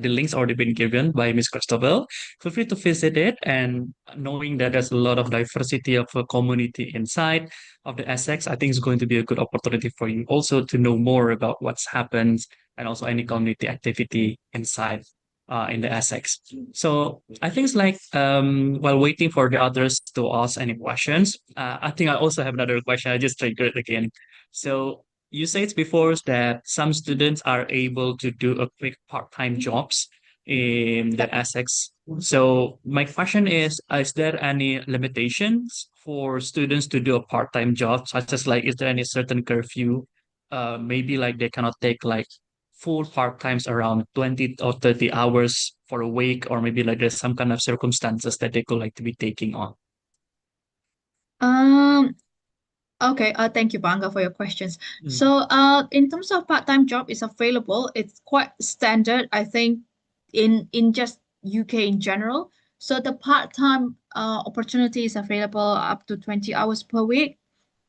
links already been given by Miss Christabel. Feel free to visit it, and knowing that there's a lot of diversity of a community inside of the Essex, I think it's going to be a good opportunity for you also to know more about what's happened and also any community activity inside in the Essex. So I think it's like while waiting for the others to ask any questions, I think I also have another question. I just triggered again. So you said before that some students are able to do a quick part-time jobs in the Essex. So my question is there any limitations for students to do a part-time job, such as like, is there any certain curfew? Maybe like they cannot take like full part-times around 20 or 30 hours for a week, or maybe like there's some kind of circumstances that they could like to be taking on. Um, okay, thank you, Banga, for your questions. So, in terms of part-time job is available, it's quite standard, I think, in just UK in general. So the part-time opportunity is available up to 20 hours per week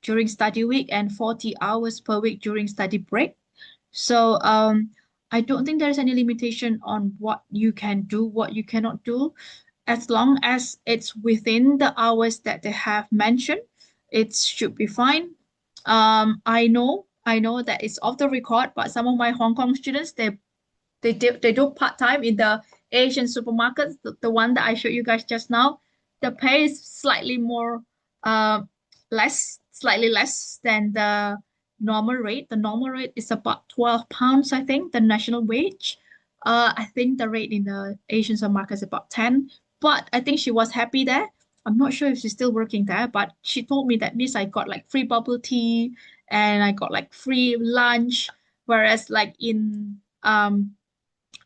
during study week and 40 hours per week during study break. So I don't think there's any limitation on what you can do, what you cannot do, as long as it's within the hours that they have mentioned. It should be fine. I know that it's off the record, but some of my Hong Kong students, they do part-time in the Asian supermarkets, the one that I showed you guys just now. The pay is slightly more, uh, slightly less than the normal rate. The normal rate is about £12, I think, the national wage. I think the rate in the Asian supermarket is about 10, but I think she was happy there. I'm not sure if she's still working there, but she told me that Miss, I got like free bubble tea and I got like free lunch, whereas like in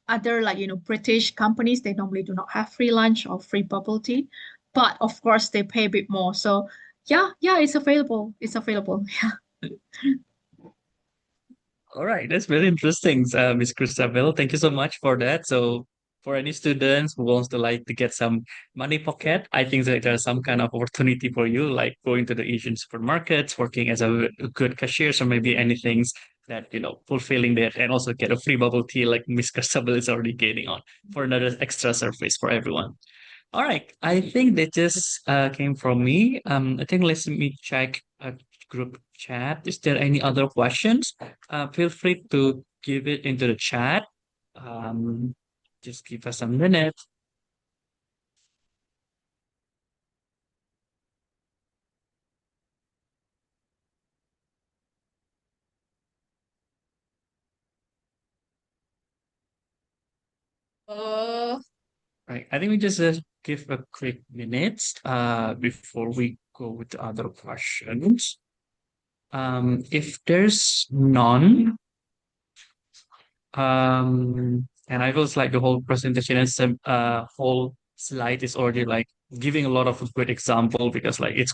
other, like, British companies, they normally do not have free lunch or free bubble tea, but of course they pay a bit more. So yeah, it's available. Yeah. All right, that's very interesting, Miss Christabel. Thank you so much for that. So, for any students who wants to like to get some money pocket, I think that there's some kind of opportunity for you, like going to the Asian supermarkets, working as a good cashier, or maybe anything that fulfilling that, and also get a free bubble tea, like Miss Christabel is already getting on for another extra service for everyone. All right. I think that just came from me. I think let me check a group chat. Is there any other questions? Feel free to give it into the chat. Um, just give us a minute. Right. I think we just give a quick minute before we go with the other questions. If there's none, and I feels like the whole presentation and some whole slide is already like giving a lot of good example because like it's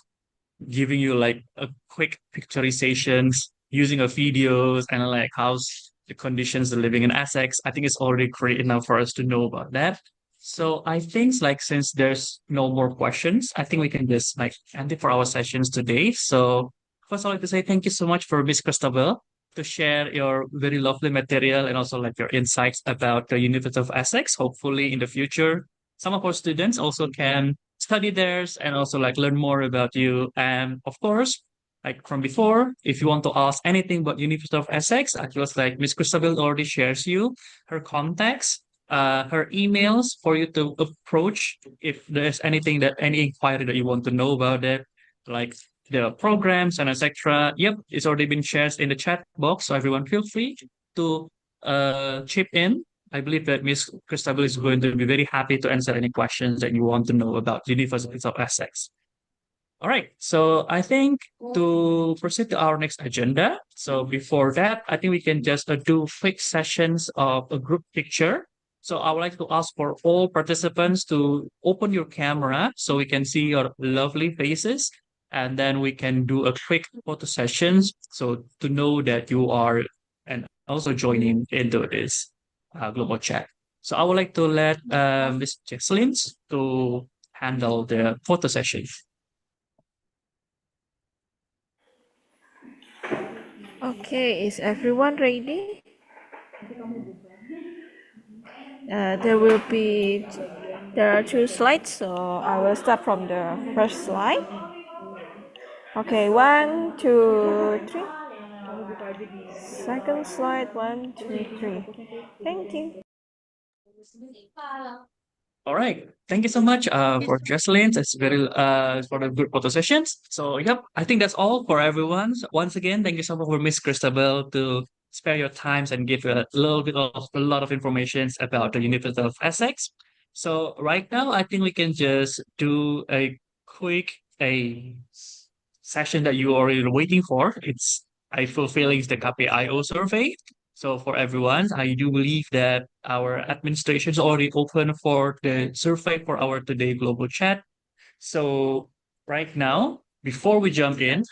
giving you like a quick picturizations using of videos and like how's the conditions of living in Essex. I think it's already great enough for us to know about that. So I think like since there's no more questions, I think we can just like end it for our sessions today. So first I'd like to say thank you so much for Miss Christabel to share your very lovely material and also like your insights about the University of Essex. Hopefully in the future, some of our students also can study theirs and also like learn more about you. And of course, like from before, if you want to ask anything about University of Essex, I was like Miss Christabel already shares you her contacts, her emails for you to approach if there's anything that any inquiry that you want to know about it, like the programs and etc. Yep, it's already been shared in the chat box, so everyone feel free to chip in. I believe that Miss Christabel is going to be very happy to answer any questions that you want to know about Universities of Essex. All right, so I think to proceed to our next agenda. So before that, I think we can just do quick sessions of a group picture. So I would like to ask for all participants to open your camera so we can see your lovely faces, and then we can do a quick photo sessions. So to know that you are and also joining into this global chat. So I would like to let Ms. Jesselyn to handle the photo session. Okay, is everyone ready? There are two slides, so I will start from the first slide. Okay, 1, 2, 3. Second slide, 1, 2, 3. Thank you. All right. Thank you so much for Jocelyn. It's very for the good photo sessions. So yep, I think that's all for everyone. So once again, thank you so much for Miss Christabel to spare your times and give a little bit of a lot of information about the University of Essex. So right now, I think we can just do a quick session that you are already waiting for. It's I fulfilling the KPIO survey. So for everyone, I do believe that our administration is already open for the survey for our today global chat. So right now, before we jump in,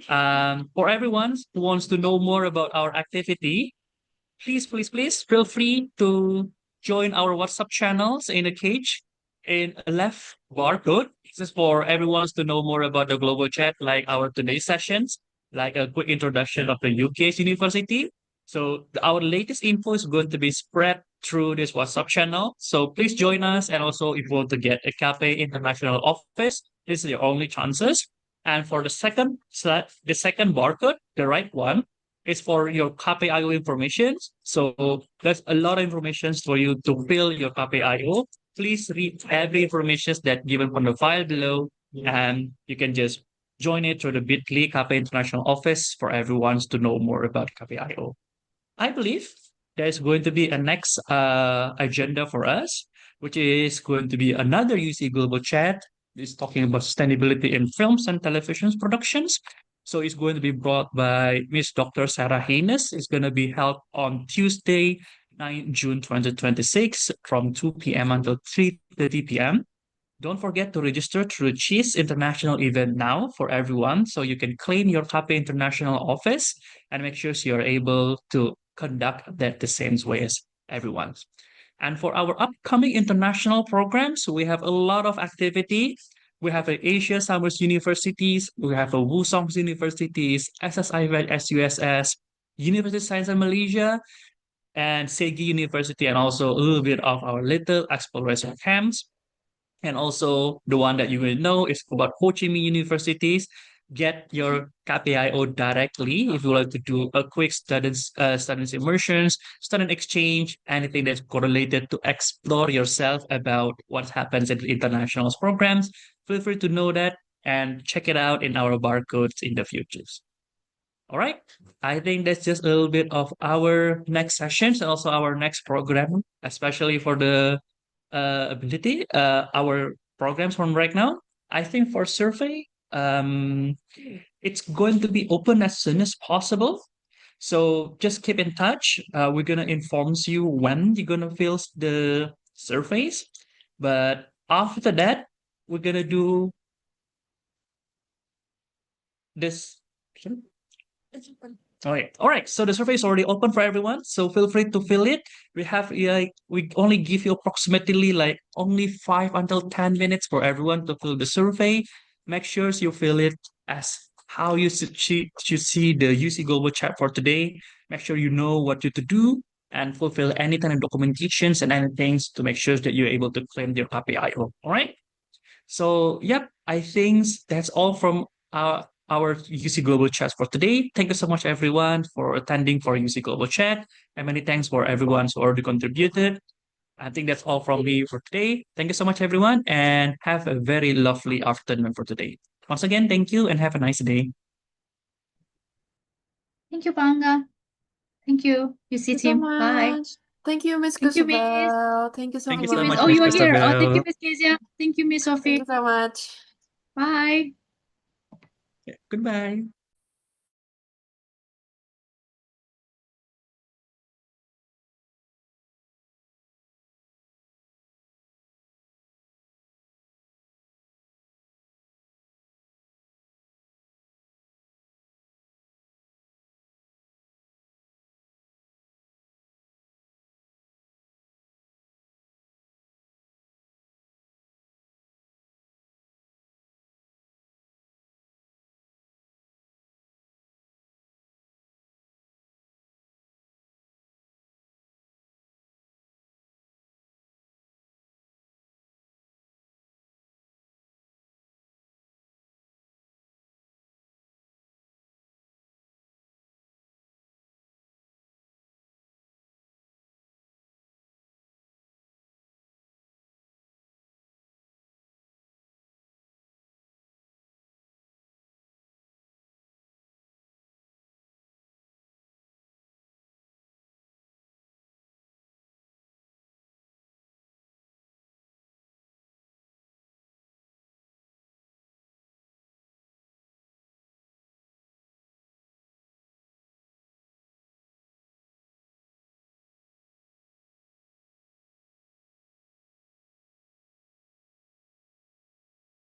for everyone who wants to know more about our activity, please feel free to join our WhatsApp channels in the cage in a left barcode. This is for everyone to know more about the global chat, like our today's sessions, like a quick introduction of the UK's university. So our latest info is going to be spread through this WhatsApp channel. So please join us. And also if you want to get a Cafe International office, this is your only chances. And for the second barcode, the right one, is for your KPIO information. So there's a lot of information for you to fill your KPIO. Please read every information that given from the file below, and you can just join it through the bit.ly KP International Office for everyone to know more about KPIO. I believe there's going to be a next agenda for us, which is going to be another UC Global Chat. It's talking about sustainability in films and television productions. So it's going to be brought by Miss Dr. Sarah Haynes. It's going to be held on Tuesday, 9 June 2026 from 2 p.m. until 3:30 p.m. Don't forget to register through Cheese International event now for everyone so you can claim your KP International office and make sure you're able to conduct that the same way as everyone. And for our upcoming international programs, we have a lot of activity. We have a Asia Summers Universities, we have a Wusong Universities, SSIV SUSS, University of Science in Malaysia, and Segi University, and also a little bit of our little exploration camps. And also the one that you will know is about Ho Chi Minh universities. Get your KPIO directly if you like to do a quick students immersions, student exchange, anything that's correlated to explore yourself about what happens in the international programs. Feel free to know that and check it out in our barcodes in the futures. All right. I think that's just a little bit of our next sessions and also our next program, especially for the ability, our programs from right now. I think for survey, it's going to be open as soon as possible. So just keep in touch. We're gonna inform you when you're gonna fill the surveys. But after that, we're gonna do this. All right. So the survey is already open for everyone. So feel free to fill it. We have like we only give you approximately like only 5 until 10 minutes for everyone to fill the survey. Make sure you fill it as how you should see the UC Global Chat for today. Make sure you know what you to do and fulfill any kind of documentations and anything to make sure that you're able to claim your KPIO. All right. So, yep, I think that's all from our UC Global Chat for today. Thank you so much, everyone, for attending for UC Global Chat. And many thanks for everyone who already contributed. I think that's all from me for today. Thank you so much, everyone, and have a very lovely afternoon for today. Once again, thank you and have a nice day. Thank you, Pak Angga. Thank you, UC Thank you so team. Bye. much. Thank you, Miss Thank you, Miss. Christabel. Thank you so Thank you Thank so you, Miss. much, Oh, Miss you are here. Oh, thank you, Christabel. Miss Kezia. Thank you, Miss Thank Sophie. you so much. Bye. Goodbye.